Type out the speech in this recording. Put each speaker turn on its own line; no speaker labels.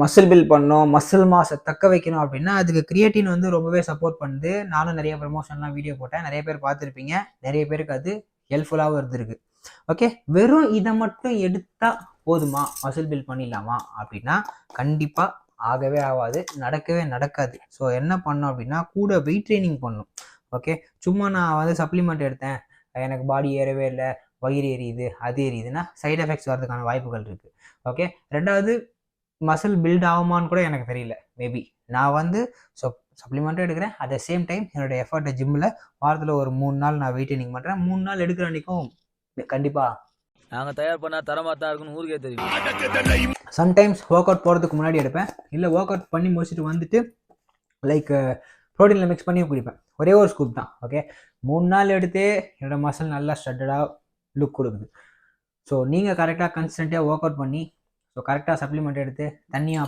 Muscle build பண்ணணும், muscle மாஸை தக்க வைக்கணும் அப்படின்னா அதுக்கு கிரியேட்டின் வந்து ரொம்பவே சப்போர்ட் பண்ணுது. நானும் நிறைய ப்ரமோஷன்லாம் வீடியோ போட்டேன், நிறைய பேர் பார்த்துருப்பீங்க, நிறைய பேருக்கு அது ஹெல்ப்ஃபுல்லாகவும் இருந்திருக்கு. ஓகே, வெறும் இதை மட்டும் எடுத்தா போதுமா, மசில் பில்ட் பண்ணிடலாமா அப்படின்னா கண்டிப்பாக ஆகவே ஆகாது, நடக்கவே நடக்காது. ஸோ என்ன பண்ணோம் அப்படின்னா கூட வெயிட் ட்ரைனிங் பண்ணணும். ஓகே, சும்மா நான் வந்து சப்ளிமெண்ட் எடுத்தேன், எனக்கு பாடி ஏறவே இல்லை, வயிறு எரியுது, அது எரியுதுன்னா சைடு எஃபெக்ட்ஸ் வரதுக்கான வாய்ப்புகள் இருக்குது. ஓகே, ரெண்டாவது மசில் பில்ட் ஆகுமான்னு கூட எனக்கு தெரியல. மேபி நான் வந்து சப்ளிமெண்ட்டும் எடுக்கிறேன், அட் த சேம் டைம் என்னோட எஃபர்ட்டை ஜிம்மில் வாரத்தில் ஒரு 3 நாள் நான் வெயிட் ட்ரைனிங் பண்ணுறேன். 3 நாள் எடுக்கிற அன்றைக்கும் கண்டிப்பாக
நாங்கள் தயார் பண்ணால் தரமாக தான் இருக்குன்னு ஊருக்கே தெரியும்.
சம்டைம்ஸ் ஒர்க் அவுட் போகிறதுக்கு முன்னாடி எடுப்பேன், இல்லை ஒர்க் அவுட் பண்ணி முடிச்சுட்டு வந்துட்டு லைக் ப்ரோட்டீனில் மிக்ஸ் பண்ணி குடிப்பேன். ஒரே ஒரு ஸ்கூப் தான். ஓகே, 3 நாள் எடுத்தே என்னோடய மசில் நல்லா ஸ்ட்ரெட்டடாக லுக் கொடுக்குது. ஸோ நீங்கள் கரெக்டாக கன்சிஸ்டண்ட்டாக ஒர்க் அவுட் பண்ணி கரெக்டாக சப்ளிமெண்ட் எடுத்து தண்ணியாக